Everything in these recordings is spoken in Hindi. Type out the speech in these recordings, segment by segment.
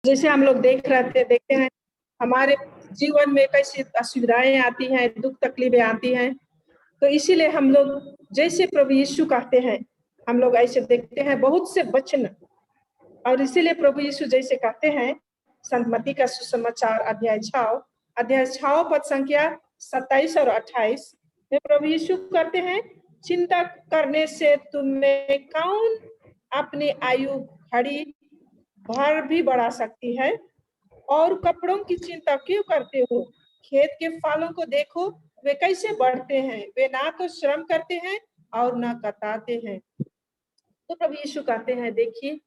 जैसे हम लोग देखते हैं हमारे जीवन में कैसी असुविधाएं आती हैं, दुख तकलीफें आती हैं, तो इसीलिए हम लोग जैसे प्रभु यीशु कहते हैं हम लोग ऐसे देखते हैं बहुत से वचन, और इसीलिए प्रभु यीशु जैसे कहते हैं संत मत्ती का सुसमाचार अध्याय 6 पद संख्या 27 और 28 में प्रभु यीशु कहते हैं, चिंता करने से तुम्हें कौन अपनी आयु घड़ी भर भी बढ़ा सकती है, और कपड़ों की चिंता क्यों करते हो? खेत के फलों को देखो, वे कैसे बढ़ते हैं, वे ना तो श्रम करते हैं और ना कताते हैं। तो प्रभु यीशु कहते हैं, देखिए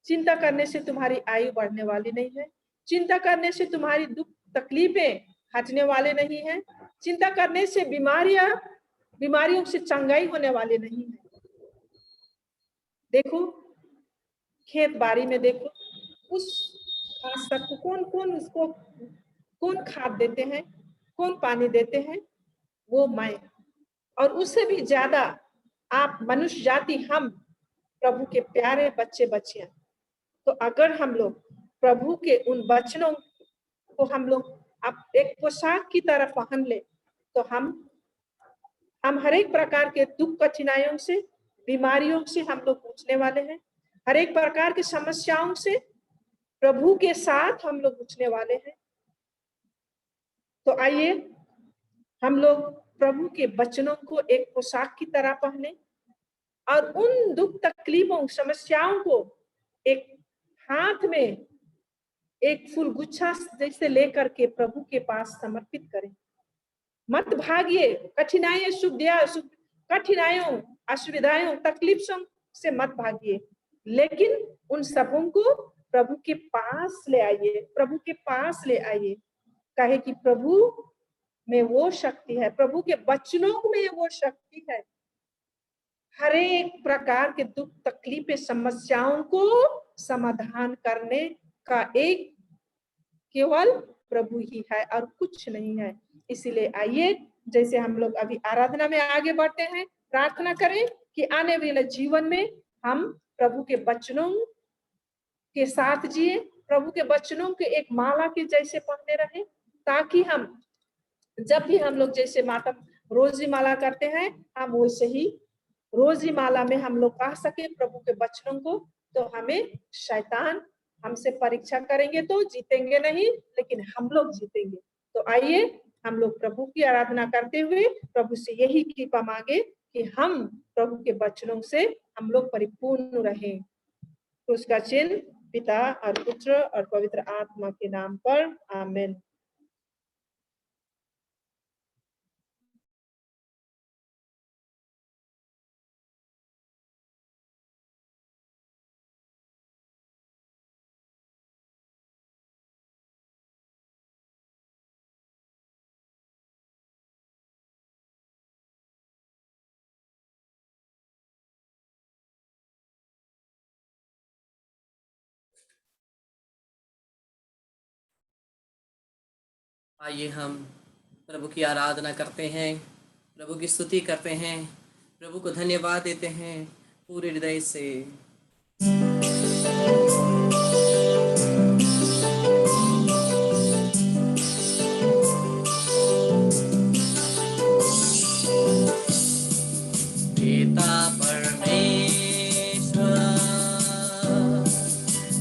चिंता करने से तुम्हारी आयु बढ़ने वाली नहीं है, चिंता करने से तुम्हारी दुख तकलीफें हटने वाले नहीं है, चिंता करने से बीमारियों से चंगाई होने वाली नहीं है। देखो खेत बाड़ी में देखो, उस घास को कौन खाद देते हैं, कौन पानी देते हैं? वो मैं, और उससे भी ज्यादा आप मनुष्य जाति, हम प्रभु के प्यारे बच्चे बच्चियां। तो अगर हम लोग प्रभु के उन वचनों को हम लोग अब एक पोशाक की तरह पहन ले, तो हम हर एक प्रकार के दुख कठिनाइयों से, बीमारियों से हम लोग बचने वाले हैं। हर एक प्रकार की समस्याओं से प्रभु के साथ हम लोग बचने वाले हैं। तो आइए हम लोग प्रभु के वचनों को एक पोशाक की तरह पहने, और उन दुख तकलीफों समस्याओं को एक हाथ में एक फूल गुच्छा जैसे लेकर के प्रभु के पास समर्पित करें। मत भागिए कठिनाइयों, असुविधाओं, तकलीफों से मत भागिए, लेकिन उन सबों को प्रभु के पास ले आइए, प्रभु के पास ले आइए। कहे कि प्रभु में वो शक्ति है, प्रभु के वचनों में वो शक्ति है। हर एक प्रकार के दुख तकलीफें समस्याओं को समाधान करने का एक केवल प्रभु ही है और कुछ नहीं है। इसीलिए आइए जैसे हम लोग अभी आराधना में आगे बढ़ते हैं, प्रार्थना करें कि आने वाले जीवन में हम प्रभु के वचनों के साथ जिए, प्रभु के वचनों के एक माला के जैसे पहने रहे, ताकि हम जब भी हम लोग जैसे माता रोजी माला करते हैं, हम वैसे ही रोजी माला में हम लोग कह सके प्रभु के वचनों को। तो हमें शैतान हमसे परीक्षा करेंगे तो जीतेंगे नहीं, लेकिन हम लोग जीतेंगे। तो आइए हम लोग प्रभु की आराधना करते हुए प्रभु से यही कृपा मांगे कि हम प्रभु के वचनों से हम लोग परिपूर्ण रहें। तो उसका चिन्ह पिता और पुत्र और पवित्र आत्मा के नाम पर, आमीन। आइए हम प्रभु की आराधना करते हैं, प्रभु की स्तुति करते हैं, प्रभु को धन्यवाद देते हैं पूरे हृदय से। पिता परमेश्वर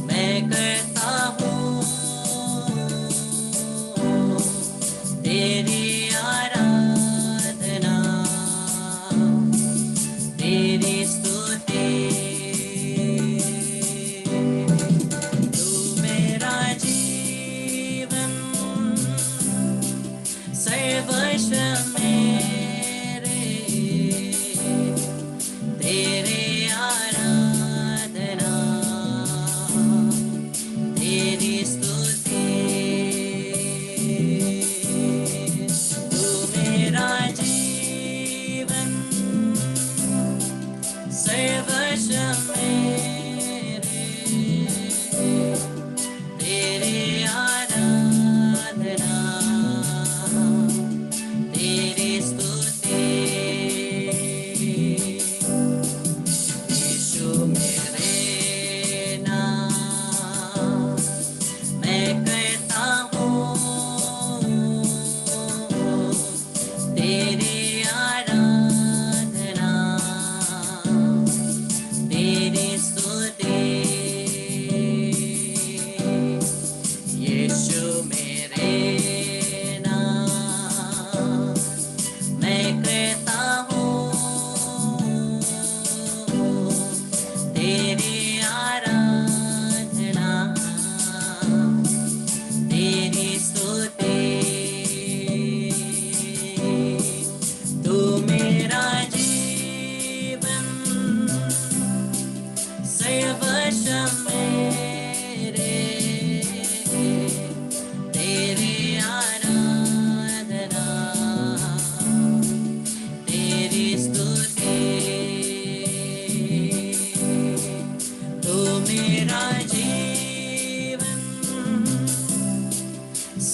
मैं करता हूँ तेरी आराधना, तेरी स्तुति। तू मेरा जीवन सर्वस्व मेरे, तेरे आराधना, तेरी स्तुति। तू मेरा जीवन सर्वस्व मेरे, तेरे आराधना, तेरी स्तुति। यीशु मेरे नाम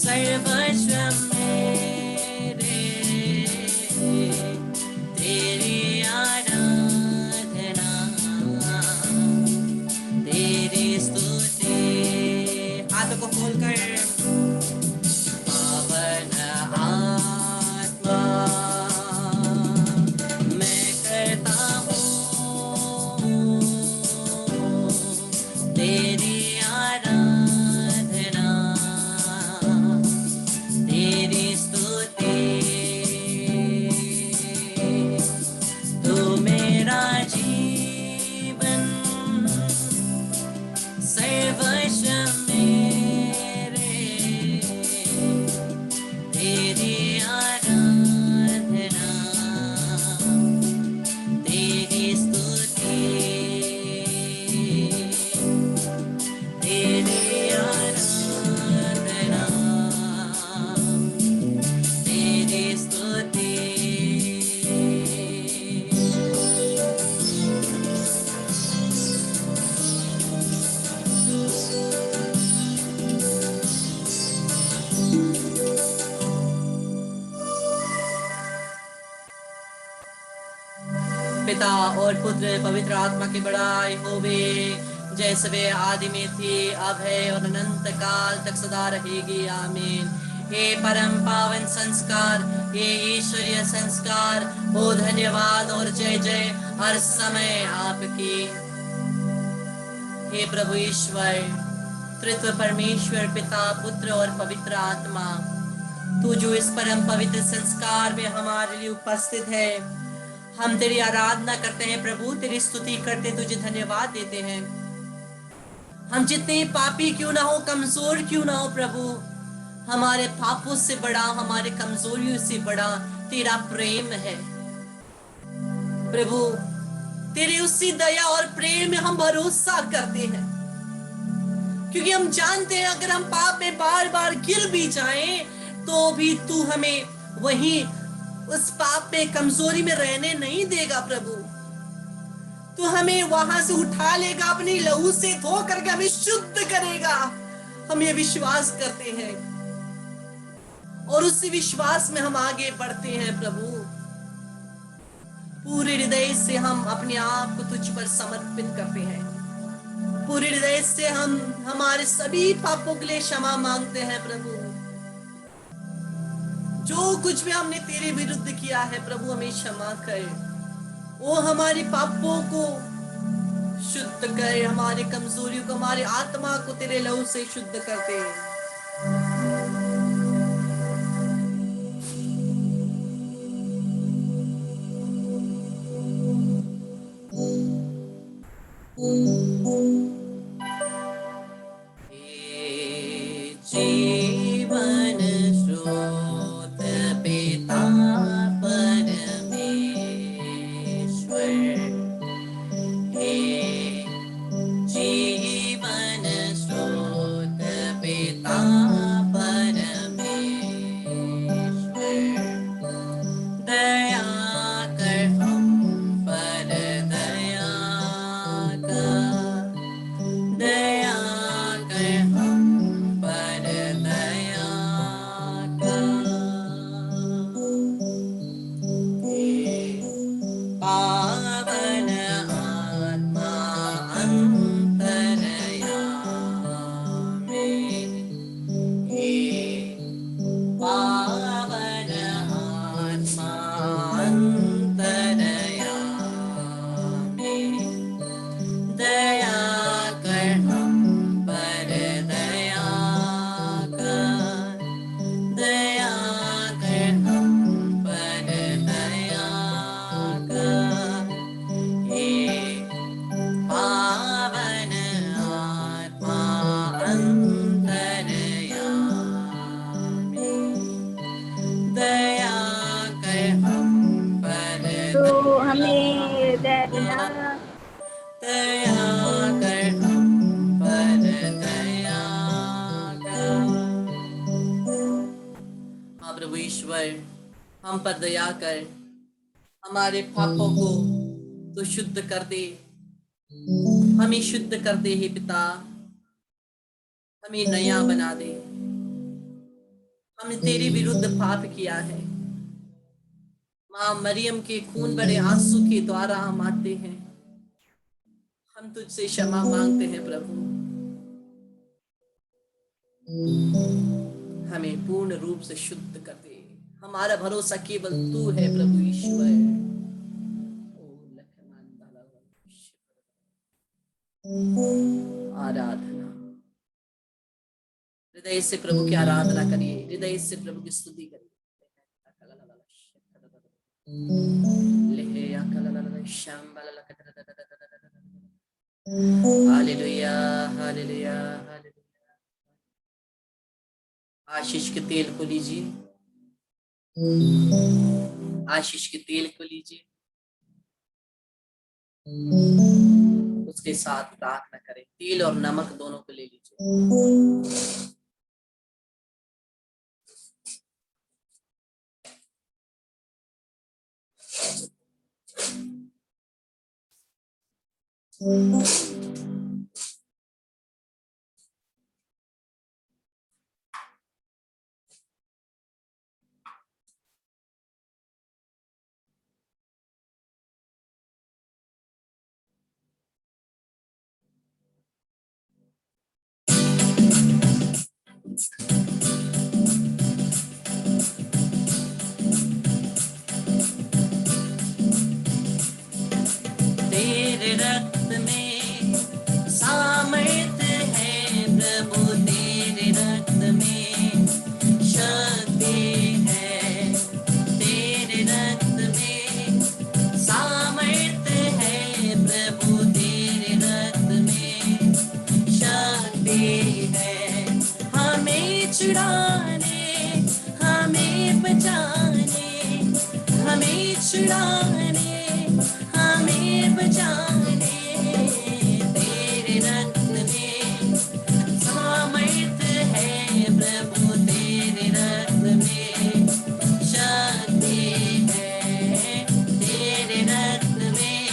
सर्वस्व मेरे तेरी आराधना तेरी स्तुति। हाथों को खोलकर पावन आत्मा मैं करता हूँ तेरी आराधना तेरी स्तुति। तू मेरा जीवन सर्वस्व मेरे तेरी आराधना तेरी स्तुति तेरी आराधना तेरी स्तुति। पिता और पुत्र पवित्र आत्मा की बड़ाई होवे जैसे वे आदि में थी अब है और अनंत काल तक सदा रहेगी आमीन। हे परम पावन संस्कार हे ईश्वरीय संस्कार हो धन्यवाद और जय जय हर समय आपकी। हे प्रभु ईश्वर त्रित्व परमेश्वर पिता पुत्र और पवित्र आत्मा तू जो इस परम पवित्र संस्कार में हमारे लिए उपस्थित है हम तेरी आराधना करते हैं प्रभु तेरी स्तुति करते तुझे धन्यवाद देते हैं। हम जितने पापी क्यों ना हो कमजोर क्यों ना हो प्रभु हमारे पापों से बड़ा हमारे कमजोरियों से बड़ा तेरा प्रेम है प्रभु। तेरी उसी दया और प्रेम में हम भरोसा करते हैं क्योंकि हम जानते हैं अगर हम पाप में बार बार गिर भी जाएं तो भी तू हमें वही उस पाप में कमजोरी में रहने नहीं देगा प्रभु। तू हमें वहां से उठा लेगा अपनी लहू से धो करके हमें शुद्ध करेगा हम ये विश्वास करते हैं और उसी विश्वास में हम आगे बढ़ते हैं प्रभु। पूरे हृदय से हम अपने आप को तुझ पर समर्पित करते हैं पूरे हृदय से हम हमारे सभी पापों के लिए क्षमा मांगते हैं प्रभु। जो कुछ भी हमने तेरे विरुद्ध किया है प्रभु हमें क्षमा कर वो हमारे पापों को शुद्ध कर हमारे कमजोरियों को हमारे आत्मा को तेरे लहू से शुद्ध करते हैं। जीवन स्रोत पिता परमेश्वर हे जीवन स्रोत पिता परमेश्वर दया कर हम पर दया कर दया कर हम पर दया कर। पावन आत्मा अंतरयामी हे पावन आत्मा अंतरयामी दया कर हम पर दया कर दया कर हम पर दया कर। हे पावन आत्मा अंतरयामी दया कर हम पर तो हमें दया दया कर हम पर दया कर। हाँ प्रभु ईश्वर हम पर दया कर हमारे पापों को तो शुद्ध कर दे हमें शुद्ध कर दे हे पिता हमें नया बना दे हमने तेरे विरुद्ध पाप किया है। माँ मरियम के खून भरे आंसू के द्वारा हम आते हैं, हम तुझसे क्षमा मांगते हैं प्रभु। हमें पूर्ण रूप से शुद्ध कर दे। हमारा भरोसा केवल तू है प्रभु ईश्वर। आराधना, हृदय से प्रभु की आराधना करिए, हृदय से प्रभु की स्तुति करिए। Hallelujah, hallelujah, hallelujah. आशीष के तेल को लीजिए, आशीष के तेल को लीजिए, उसके साथ प्रार्थना करें। तेल और नमक दोनों को ले लीजिए। तेरे रक्त में सामर्थ्य है प्रभु, तेरे रक्त में शक्ति है, तेरे रक्त में सामर्थ्य है प्रभु, तेरे रक्त में शक्ति है। हमें छुड़ाने, हमें बचाने, हमें छुड़ाने, हमें बचाने, तेरे रक्त में सामर्थ्य है प्रभु, तेरे रक्त में शक्ति है, तेरे रक्त में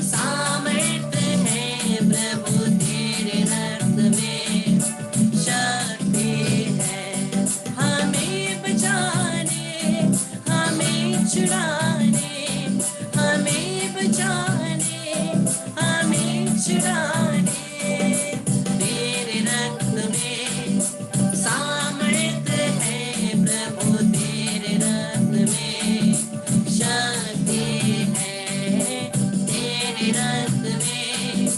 सामर्थ्य है प्रभु, तेरे रक्त में शक्ति है। हमें बचाने, हमें छुड़ाने, हमें बचाने, हमें छुड़ाने, तेरे रक्त में सामर्थ्य है प्रभु, तेरे रक्त में शक्ति है, तेरे रक्त में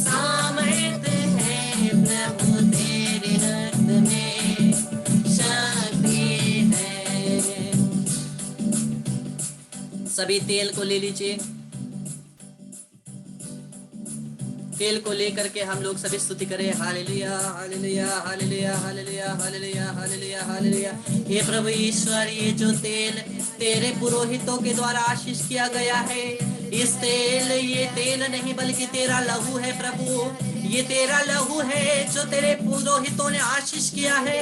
सामर्थ्य है प्रभु, तेरे रक्त में शक्ति है। सभी तेल को ले लीजिए। तेल को लेकर के हम लोग सभी स्तुति करें। Hallelujah, hallelujah, hallelujah, hallelujah, hallelujah, hallelujah, hallelujah. हे प्रभु ईश्वर, ये जो तेल तेरे पुरोहितों के द्वारा आशीष किया गया है, इस तेल, ये तेल नहीं बल्कि तेरा लहू है प्रभु। ये तेरा लहू है जो तेरे पुरोहितों ने आशीष किया है।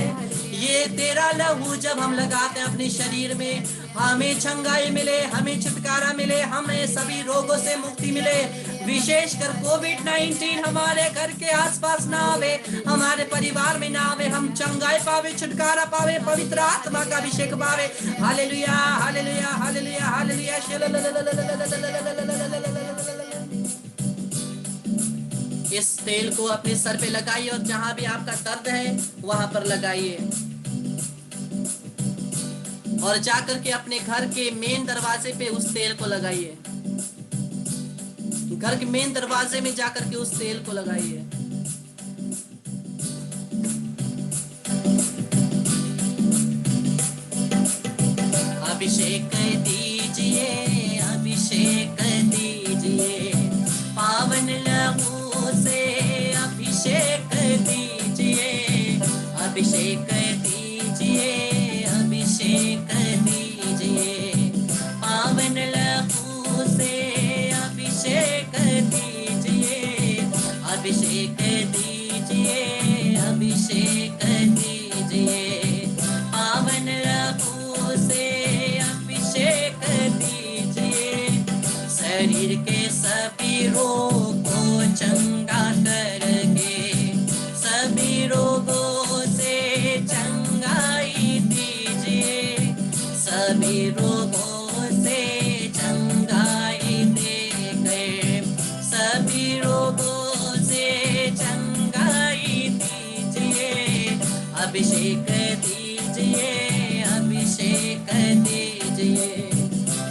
ये तेरा लहू जब हम लगाते हैं अपने शरीर में, हमें चंगाई मिले, हमें छुटकारा मिले, हमें सभी रोगों से मुक्ति मिले। विशेषकर कोविड-19 हमारे घर के आसपास ना आवे, हमारे परिवार में ना आवे। हम चंगाई पावे, छुटकारा पावे, पवित्र आत्मा का अभिषेक पावे। Hallelujah, hallelujah, hallelujah, hallelujah. इस तेल को अपने सर पे लगाइए और जहां भी आपका दर्द है वहां पर लगाइए, और जाकर के अपने घर के मेन दरवाजे पे उस तेल को लगाइए। घर के मेन दरवाजे में जाकर के उस तेल को लगाइए। अभिषेक दीजिए, अभिषेक दीजिए, पावन लहू से अभिषेक दीजिए, अभिषेक दीजिए, अभिषेक दीजिए, पावन लहू से अभिषेक दीजिए, अभिषेक दीजिए, अभिषेक दीजिए, पावन लहू से अभिषेक दीजिए। शरीर के सभी रोग को चंगा करके, सभी रोगों से चंगाई अभिषेक दीजिए, अभिषेक दीजिए,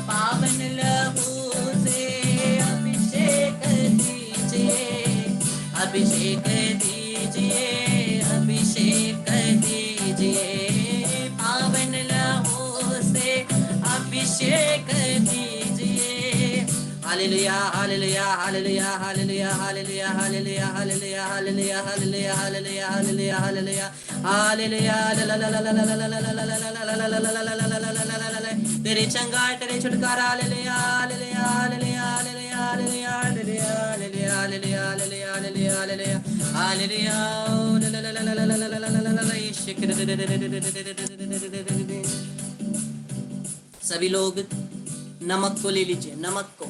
पावन लहू से अभिषेक दीजिए, अभिषेक दीजिए, अभिषेक दीजिए, पावन लहू से अभिषेक दीजिए। Hallelujah hallelujah hallelujah hallelujah hallelujah hallelujah hallelujah hallelujah hallelujah hallelujah hallelujah hallelujah hallelujah. तेरे चंगाई तेरे छुटकारा, hallelujah hallelujah hallelujah hallelujah hallelujah hallelujah hallelujah hallelujah hallelujah hallelujah hallelujah. सभी लोग नमक को ले लीजिए, नमक को।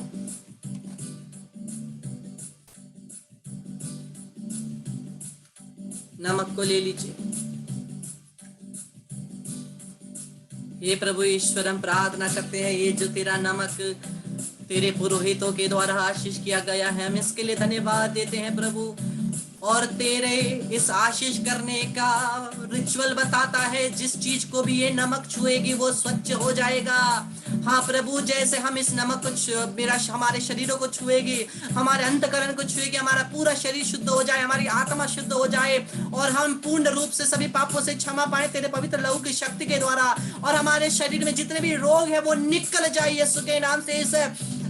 नमक को ले लीजिए। ये प्रभु ईश्वर हम प्रार्थना करते हैं, ये जो तेरा नमक तेरे पुरोहितों के द्वारा आशीष किया गया है, हम इसके लिए धन्यवाद देते हैं प्रभु। और तेरे इस आशीष करने का रिचुअल बताता है, जिस चीज को भी ये नमक छुएगी वो स्वच्छ हो जाएगा। हाँ प्रभु, जैसे हम इस नमक को हमारे शरीरों को छुएगी, हमारे अंतकरण को छुएगी, हमारा पूरा शरीर शुद्ध हो जाए, हमारी आत्मा शुद्ध हो जाए, और हम पूर्ण रूप से सभी पापों से क्षमा पाए तेरे पवित्र लहू की शक्ति के द्वारा, और हमारे शरीर में जितने भी रोग है वो निकल जाए यीशु के नाम से।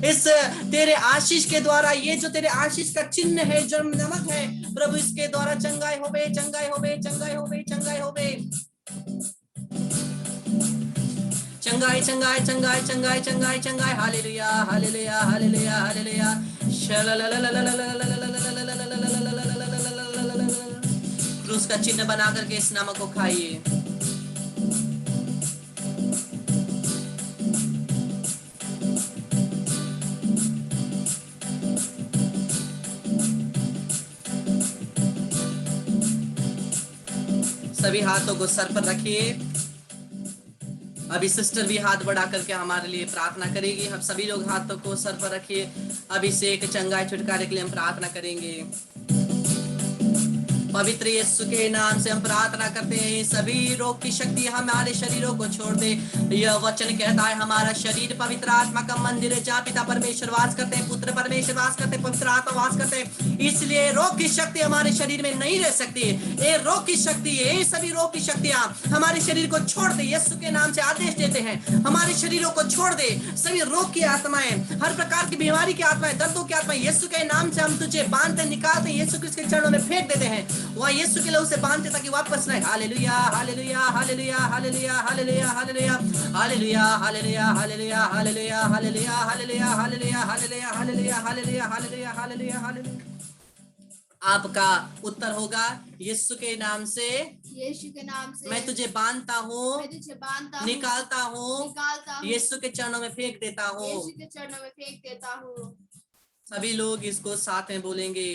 इस तेरे आशीष के द्वारा, ये जो तेरे आशीष का चिन्ह है जो नमक है प्रभु, इसके द्वारा चंगाई हो बे, चंगाई हो बे, चंगाई हो बे, चंगाई हो बे, चंगाई चंगाई चंगाई चंगाई चंगाई चंगाई। Hallelujah hallelujah hallelujah hallelujah. क्रूस का चिन्ह बना करके इस नमक को खाइए। सभी हाथों को सर पर रखिए। अभी सिस्टर भी हाथ बढ़ा करके हमारे लिए प्रार्थना करेगी। हम सभी लोग हाथों को सर पर रखिए। अभिषेक चंगाई छुटकारे के लिए हम प्रार्थना करेंगे। पवित्र यीशु के नाम से हम प्रार्थना करते हैं, सभी रोग की शक्ति हमारे शरीरों को छोड़ दे। यह वचन कहता है हमारा शरीर पवित्र आत्मा का मंदिर है, जहाँ पिता परमेश्वर वास करते हैं, पुत्र परमेश्वर वास करते हैं, पवित्र आत्मा वास करते हैं। इसलिए रोग की शक्ति हमारे शरीर में नहीं रह सकती। ये रोग की शक्ति, ये सभी रोग की शक्तियां हमारे शरीर को छोड़ दे। यीशु के नाम से आदेश देते हैं, हमारे शरीरों को छोड़ दे। सभी रोग की आत्माएं, हर प्रकार की बीमारी की आत्माएं, दर्दों की आत्माएं, यीशु के नाम से हम तुझे बांधते निकालते, यीशु क्रिस्त के चरणों में फेंक देते हैं। वह यीशु के लहू से बांधते ताकि वापस न आए। Hallelujah hallelujah hallelujah hallelujah hallelujah hallelujah hallelujah hallelujah hallelujah hallelujah hallelujah hallelujah hallelujah hallelujah hallelujah hallelujah hallelujah hallelujah hallelujah. आपका उत्तर होगा यीशु के नाम से, यीशु के नाम से मैं तुझे बांधता हूँ, मैं तुझे बांधता हूँ, निकालता हूँ, हूँ, यीशु के चरणों में फेंक देता हूँ। यीशु के चरणों में फेंक देता हूँ। सभी लोग इसको साथ में बोलेंगे।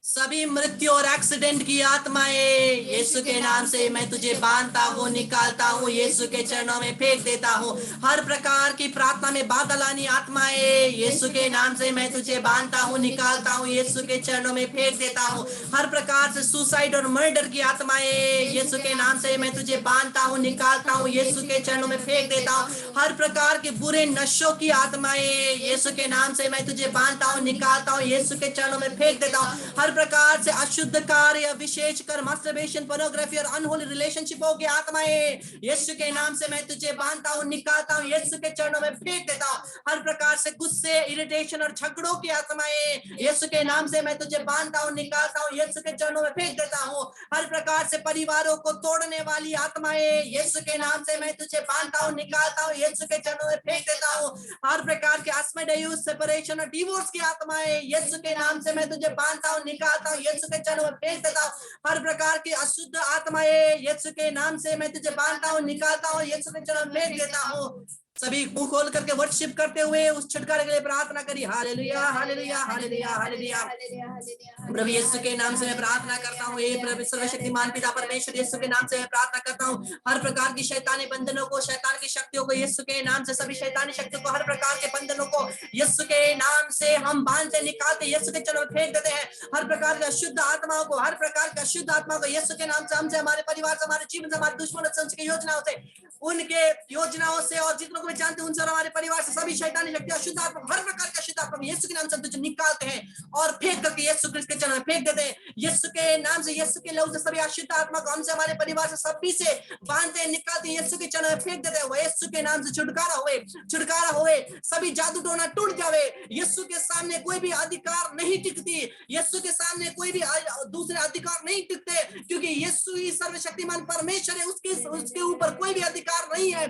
सभी मृत्यु और एक्सीडेंट की आत्माएं यीशु के नाम से मैं तुझे बांधता हूँ, निकालता हूँ, यीशु के चरणों में फेंक देता हूँ। हर प्रकार की प्रार्थना में बादल आनी आत्माएं यीशु के नाम से मैं तुझे बांधता हूँ, निकालता हूँ, यीशु के चरणों में फेंक देता हूँ। हर प्रकार से सुसाइड और मर्डर की आत्माएं यीशु के नाम से मैं तुझे बांधता हूँ, निकालता हूँ, यीशु के चरणों में फेंक देता हूँ। हर प्रकार के बुरे नशों की आत्माएं यीशु के नाम से मैं तुझे बांधता हूँ, निकालता हूँ, यीशु के चरणों में फेंक देता हूँ। हर प्रकार से अशुद्ध कार्य, विशेष कर मास्टरबेशन, पोर्नोग्राफी और अनहोली रिलेशनशिपों की आत्माएं यीशु के नाम से मैं तुझे बांधता हूँ, निकालता हूँ, यीशु के चरणों में फेंक देता हूँ। हर प्रकार से गुस्से, इरिटेशन और झगड़ों की आत्माएं यीशु के नाम से मैं तुझे बांधता हूँ, निकालता हूँ, यीशु के चरणों में फेंक देता हूँ। हर प्रकार से परिवारों को तोड़ने वाली आत्माएं यीशु के नाम से मैं तुझे बांधता हूँ, निकालता हूँ, यीशु के चरणों में फेंक देता हूँ। हर प्रकार के अस्मडायूस, सेपरेशन और डिवोर्स की आत्माएं यीशु के नाम से मैं तुझे बांधता हूँ, निकालता हूँ, यीशु के चरणों में फेंक देता हूँ। हर प्रकार की अशुद्ध आत्माएं यीशु के नाम से मैं तुझे बांधता हूँ, निकालता हूँ, यीशु के चरणों में फेंक देता हूँ। सभी मुंह खोल करके वर्शिप करते हुए उस छुटकारे के लिए प्रार्थना करिए। Hallelujah hallelujah hallelujah hallelujah. प्रभु यीशु के नाम से मैं प्रार्थना करता हूँ, हे प्रभु सर्वशक्तिमान पिता परमेश्वर यीशु के नाम से मैं प्रार्थना करता हूँ, हर प्रकार की शैतानी बंधनों को, शैतान की शक्तियों को यीशु के नाम से, सभी शैतानी शक्तियों को, हर प्रकार के बंधनों को यीशु के नाम से हम बांधते निकालते यीशु के चरणों में फेंक देते हैं। हर प्रकार का शुद्ध आत्माओं को, हर प्रकार का शुद्ध आत्मा को यीशु के नाम से, हमसे, हमारे परिवार से, हमारे जीवन से, हमारे दुश्मनों से, उनकी योजनाओं से, उनके योजनाओं से और जितनों को भी जानते हैं उनसे और हमारे परिवार से सभी शैतानी शक्तियां, शुद्ध आत्मा, हर प्रकार का शुद्ध आत्मा यीशु के नाम से तुझे निकालते हैं और फेंक करके यीशु क्रिस्त के चरणों में फेंक देते हैं। यीशु के नाम से, यीशु के लहू से सभी अशुद्ध आत्मा को हमसे, हमारे परिवार से, सभी से बांधते निकालते यीशु के चरणों में फेंक देते हैं। यीशु के नाम से छुटकारा होए, छुटकारा होए, सभी जादू टोना टूट जावे। यीशु के सामने कोई भी अधिकार नहीं टिकती, यीशु के सामने कोई भी दूसरे अधिकार नहीं टिकते, क्योंकि यीशु ही सर्वशक्तिमान परमेश्वर है, उसके ऊपर कोई भी अधिकार नहीं है।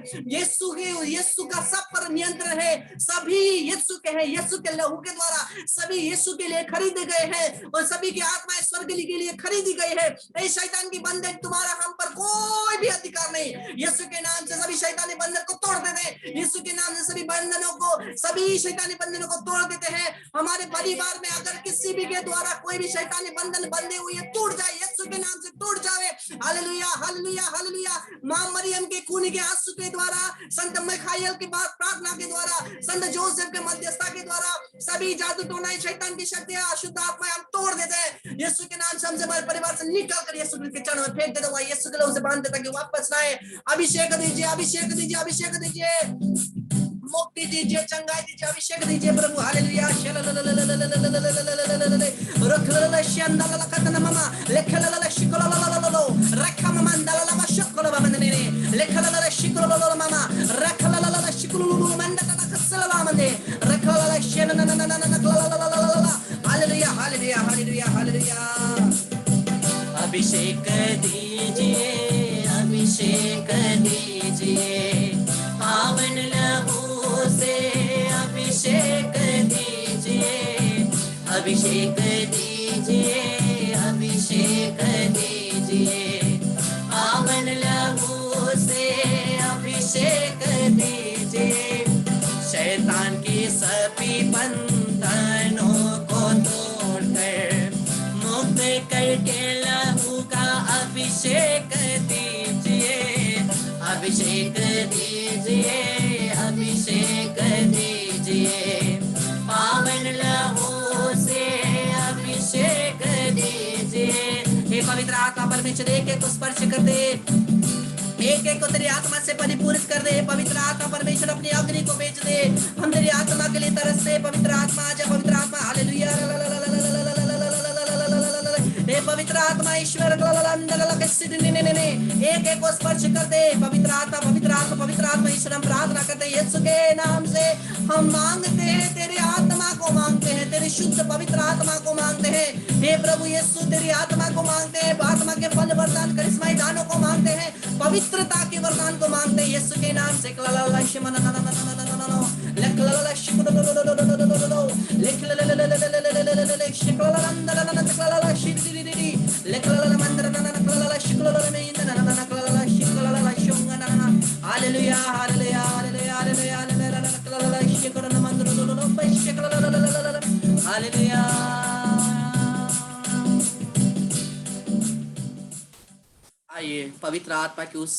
यीशु का सब पर नियंत्रण है, सभी यीशु के हैं, यीशु के लहू के द्वारा सभी यीशु के लिए खरीदे गए हैं और सभी की आत्माएं स्वर्ग के लिए खरीदी गई है। ऐ शैतान की बंधन, तुम्हारा हम पर कोई भी अधिकार नहीं। यीशु के नाम से सभी शैतानी बंधन को तोड़ देते हैं, यीशु के नाम से सभी बंधनों को, सभी शैतानी बंधनों को तोड़ देते हैं। हमारे परिवार में अगर किसी भी के द्वारा कोई भी शैतानी बंधन बंधे हुए टूट जाए, यीशु के नाम से टूट जाए। Hallelujah hallelujah hallelujah. मां मरियम के खून के आंसू के द्वारा, संत मिखाएल की बात प्रार्थना के द्वारा, संत जोसेफ के मध्यस्थता के द्वारा सभी जादू टोना, शैतान की शक्तियां, अशुद्ध आत्माएं हम तोड़ देते हैं। यीशु के नाम से हमसे, हमारे परिवार से निकाल कर यीशु के चरणों में फेंक देते हैं। यीशु के लहू से बांध देता कि वापस लाए। अभिषेक दीजिए, अभिषेक दीजिए, अभिषेक दीजिए, मुक्ति दीजिए, चंगाई दीजिए, अभिषेक दीजिए प्रभु। Hallelujah. Hallelujah hallelujah hallelujah hallelujah. अभिषेक दीजिए, अभिषेक दीजिए, पावन लहू से अभिषेक दीजिए, अभिषेक दीजिए, अभिषेक दीजिए, पावन लहू से अभिषेक दीजिए। शैतान की सभी बंधनों को तोड़कर मुक्त करके लहू का अभिषेक दीजिए, अभिषेक दीजिए, अभिषेक दीजिए, पावन लहू से अभिषेक दीजिए। हे पवित्र आत्मा परमेश्वर, एक एक को स्पर्श कर दे, एक एक को तेरी आत्मा से परिपूरित कर दे। पवित्र आत्मा परमेश्वर अपनी अग्नि को भेज दे, हम तेरी आत्मा के लिए तरसते। पवित्र आत्मा आजा, पवित्र आत्मा। हालेलुया। हे पवित्र आत्मा ईश्वर, एक एक को स्पर्श कर दे। पवित्र आत्मा, पवित्र आत्मा, पवित्र आत्मा ईश्वर, हम प्रार्थना करते हैं यीशु के नाम से। हम मांगते हैं, तेरी आत्मा को मांगते हैं, तेरी शुद्ध पवित्र आत्मा को मांगते हैं। हे प्रभु यीशु, तेरी आत्मा को मांगते हैं, आत्मा के फल वरदान करिश्माई दानों को मांगते हैं, पवित्रता के वरदान को मांगते हैं यीशु के नाम से। Hallelujah hallelujah hallelujah hallelujah. आइए पवित्र आत्मा की उस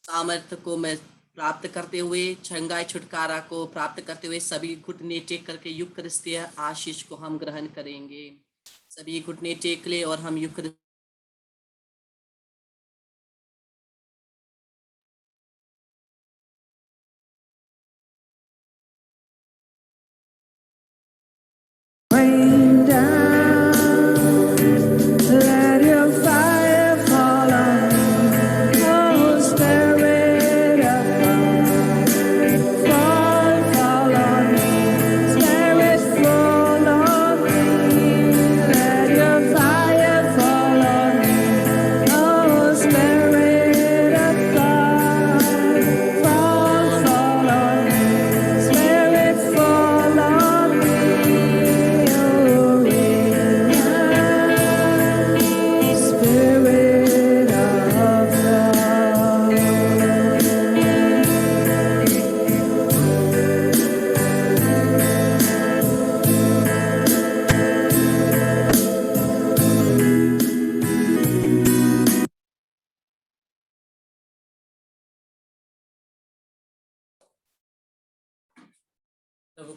सामर्थ्य को मैं प्राप्त करते हुए, छंगाई छुटकारा को प्राप्त करते हुए सभी घुटने टेक करके यूकरिस्तीय आशीष को हम ग्रहण करेंगे। सभी घुटने टेक ले और हम यूकरिस्तीय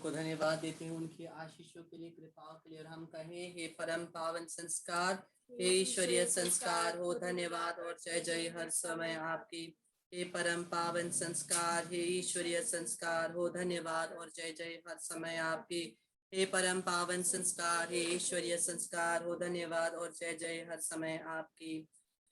को धन्यवाद देते हैं उनकी आशीषों के लिए, कृपाओं के लिए। और हम कहें, हे परम पावन संस्कार, हे ईश्वरीय संस्कार, हो धन्यवाद और जय जय हर समय आपकी। हे परम पावन संस्कार, हे ईश्वरीय संस्कार, हो धन्यवाद और जय जय हर समय आपकी। हे परम पावन संस्कार, हे ईश्वरीय संस्कार, हो धन्यवाद और जय जय हर समय आपकी।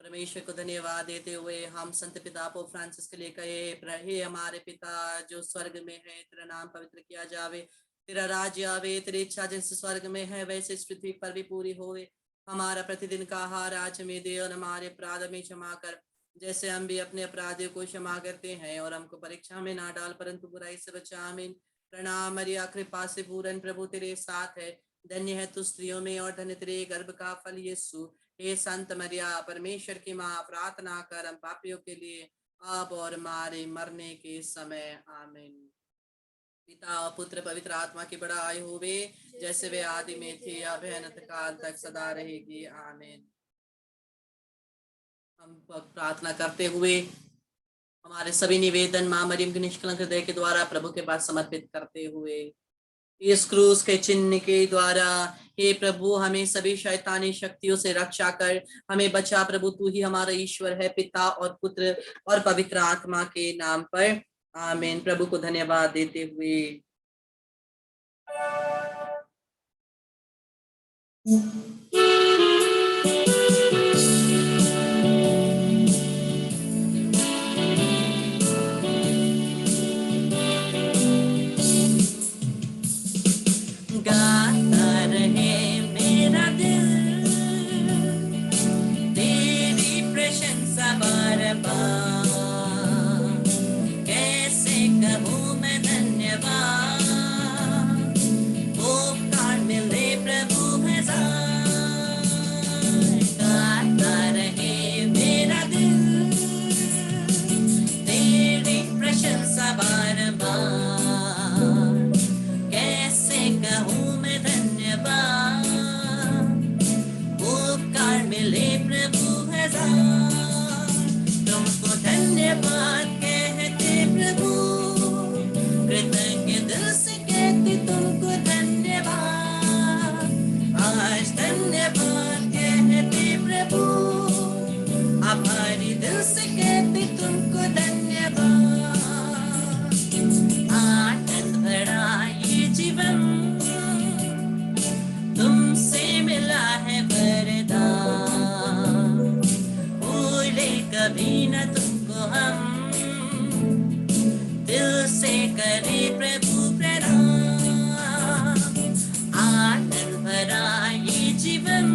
परमेश्वर को धन्यवाद देते हुए हम संत पिता पोप फ्रांसिस के लिए कहे, हे हमारे पिता जो स्वर्ग में है, तेरा नाम पवित्र किया जावे, तेरा राज्य आवे, तेरी इच्छा जैसे स्वर्ग में है वैसे इस पृथ्वी पर भी पूरी होवे। हमारा प्रतिदिन का आहार आज हमें दे, और हमारे अपराध में क्षमा कर जैसे हम भी अपने अपराधियों को क्षमा करते हैं, और हमको परीक्षा में ना डाल परंतु बुराई से बचा। आमीन। प्रणाम मरिया, कृपा से पूर्ण प्रभु तेरे साथ है, धन्य है तू स्त्रियों में और धन्य तेरे गर्भ का फल यीशु। हे संत मरिया, परमेश्वर की माँ, प्रार्थना कर हम पापियों के लिए, अब और हमारे मरने के समय। आमीन। पिता पुत्र पवित्र आत्मा की बड़ाई होवे, जैसे वे आदि में थे, अब है अनंत काल तक सदा रहेगी। आमीन। हम प्रार्थना करते हुए हमारे सभी निवेदन माँ मरियम के निष्कलंक हृदय के द्वारा प्रभु के पास समर्पित करते हुए इस क्रूस के चिन्ह के द्वारा, हे प्रभु हमें सभी शैतानी शक्तियों से रक्षा कर, हमें बचा प्रभु। तू ही हमारा ईश्वर है, पिता और पुत्र और पवित्र आत्मा के नाम पर। आमीन। प्रभु को धन्यवाद देते हुए गाता रहे मेरा दिल तेरी प्रशंसा बार बार, कैसे कहूँ मैं धन्यवाद, उपकार मिले प्रभु हजार। गाता रहे मेरा दिल तेरी प्रशंसा बार बार, कैसे कहूँ मैं धन्यवाद, उपकार मिले प्रभु हजार। तुमको धन्यवाद कहते प्रभु, कृतज्ञ दिल से कहते तुमको धन्यवाद। आज धन्यवाद कहते प्रभु, आभारी दिल से कहते तुमको धन्यवाद। आनंद भरा ये जीवन तुमसे मिला है वरदान, भूले कभी न तुमको हम, दिल से करे प्रभु प्रणाम। आनंद भरा ये जीवन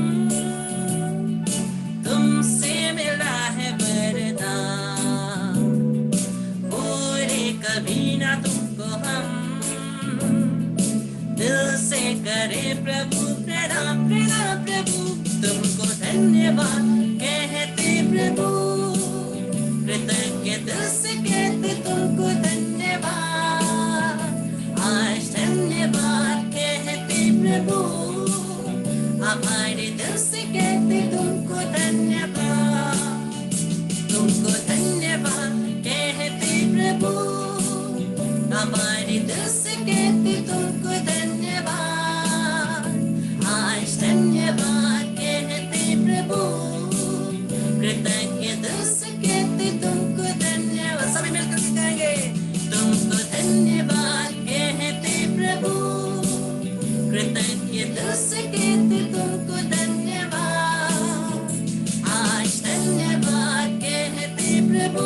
तुमसे मिला है वरदान, भूले कभी न तुमको हम, दिल से करे प्रभु प्रणाम। प्रणाम प्रभु तुमको धन्यवाद कहते प्रभु, कृतज्ञ दिल से कहते तुमको धन्यवाद। आज धन्यवाद कहते प्रभु, हमारे दिल से कहते तुमको धन्यवाद। तुमको धन्यवाद कहते प्रभु, हमारे दिल से कहते तुमको धन्यवाद। आज धन्यवाद कहते प्रभु, कृतज्ञ दिल से कहते तुमको धन्यवाद। सभी मिलकर कहेंगे, तुमको धन्यवाद कहते प्रभु, कृतज्ञ दिल से कहते तुमको धन्यवाद। आज धन्यवाद कहते प्रभु,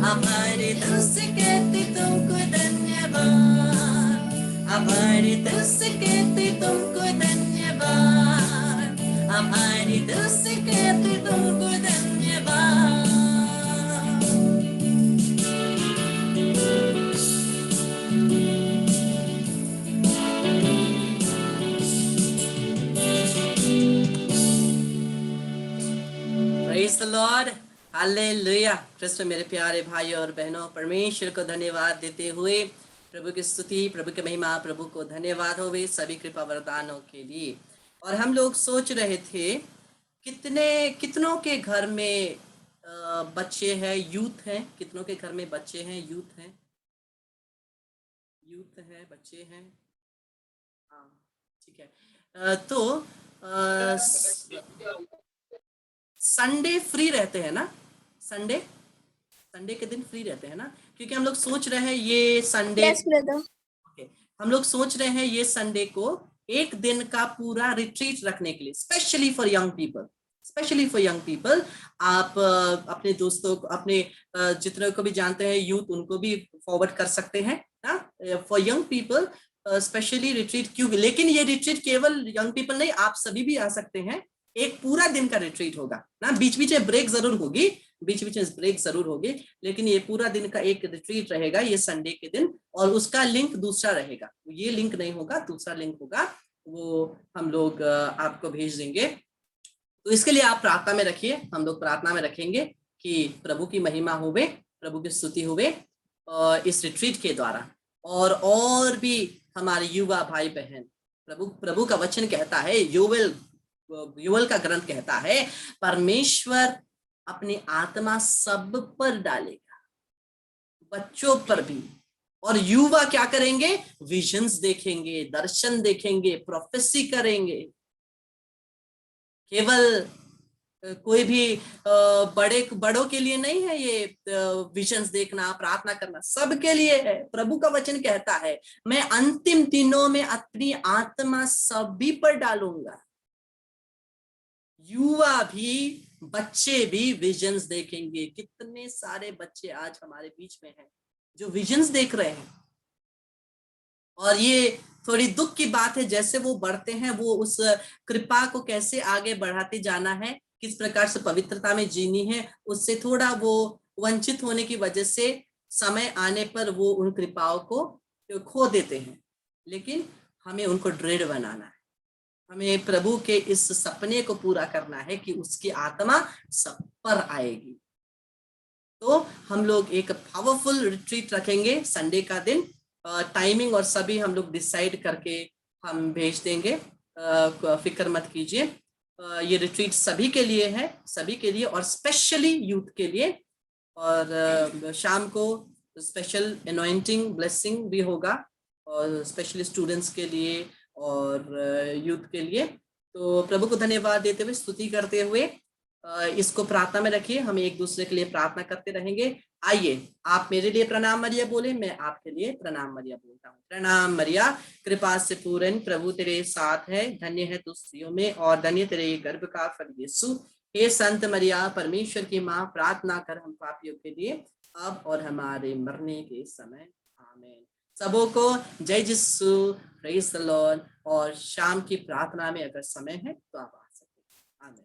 हमारे दिल से कहते तुमको धन्यवाद। हमारे दिल से कहते तुमको धन्यवाद, हमारे दिल से कहते तुमको धन्यवाद। Praise the Lord. हालेलुया। क्रिस्त मेरे प्यारे भाइयों और बहनों, परमेश्वर को धन्यवाद देते हुए प्रभु की स्तुति, प्रभु की महिमा, प्रभु को धन्यवाद होवे सभी कृपा वरदानों के लिए। और हम लोग सोच रहे थे कितनों के घर में बच्चे हैं, यूथ हैं, कितनों के घर में बच्चे हैं, यूथ हैं। यूथ है, बच्चे हैं, हाँ ठीक है। तो संडे फ्री रहते हैं ना, संडे के दिन फ्री रहते हैं ना, क्योंकि हम लोग सोच रहे हैं ये संडे, हम लोग सोच रहे हैं ये संडे को एक दिन का पूरा रिट्रीट रखने के लिए, स्पेशली फॉर यंग पीपल। आप अपने दोस्तों को, अपने जितने को भी जानते हैं यूथ, उनको भी फॉरवर्ड कर सकते हैं ना, for young people specially retreat. क्यों? लेकिन ये रिट्रीट केवल यंग पीपल नहीं, आप सभी भी आ सकते हैं। एक पूरा दिन का रिट्रीट होगा ना, बीच बीच में ब्रेक जरूर होगी, लेकिन ये पूरा दिन का एक रिट्रीट रहेगा ये संडे के दिन, और उसका लिंक दूसरा रहेगा, ये लिंक नहीं होगा, दूसरा लिंक होगा, वो हम लोग आपको भेज देंगे। तो इसके लिए आप प्रार्थना में रखिए, हम लोग प्रार्थना में रखेंगे कि प्रभु की महिमा होवे, प्रभु की स्तुति होवे इस रिट्रीट के द्वारा। और भी हमारे युवा भाई बहन, प्रभु का वचन कहता है, योवेल का ग्रंथ कहता है, परमेश्वर अपनी आत्मा सब पर डालेगा, बच्चों पर भी। और युवा क्या करेंगे? विजन्स देखेंगे, दर्शन देखेंगे, प्रोफेसी करेंगे। केवल कोई भी बड़ों के लिए नहीं है ये विजन्स देखना, प्रार्थना करना, सबके लिए है। प्रभु का वचन कहता है, मैं अंतिम दिनों में अपनी आत्मा सभी पर डालूंगा। युवा भी, बच्चे भी विजन्स देखेंगे। कितने सारे बच्चे आज हमारे बीच में हैं जो विजन्स देख रहे हैं, और ये थोड़ी दुख की बात है, जैसे वो बढ़ते हैं, वो उस कृपा को कैसे आगे बढ़ाते जाना है, किस प्रकार से पवित्रता में जीनी है, उससे थोड़ा वो वंचित होने की वजह से समय आने पर वो उन कृपाओं को खो देते हैं। लेकिन हमें उनको दृढ़ बनाना है, हमें प्रभु के इस सपने को पूरा करना है कि उसकी आत्मा सब पर आएगी। तो हम लोग एक पावरफुल रिट्रीट रखेंगे संडे का दिन, टाइमिंग और सभी हम लोग डिसाइड करके हम भेज देंगे, फिक्र मत कीजिए। ये रिट्रीट सभी के लिए है, सभी के लिए, और स्पेशली यूथ के लिए। और शाम को स्पेशल एनॉइंटिंग ब्लेसिंग भी होगा, और स्पेशली स्टूडेंट्स के लिए और यूथ के लिए। तो प्रभु को धन्यवाद देते हुए, स्तुति करते हुए इसको प्रार्थना में रखिए, हम एक दूसरे के लिए प्रार्थना करते रहेंगे। आइए, आप मेरे लिए प्रणाम मरिया बोले, मैं आपके लिए प्रणाम मरिया बोलता हूँ। प्रणाम मरिया, कृपा से पूर्ण, प्रभु तेरे साथ है, धन्य है तू स्त्रियों में और धन्य तेरे गर्भ का फल यीशु। हे संत मरिया, परमेश्वर की माँ, प्रार्थना कर हम पापियों के लिए, अब और हमारे मरने के समय। आमीन। सबों को जय यीशु, प्रेज द लॉर्ड। और शाम की प्रार्थना में अगर समय है तो आप आ सकते हैं। आमीन।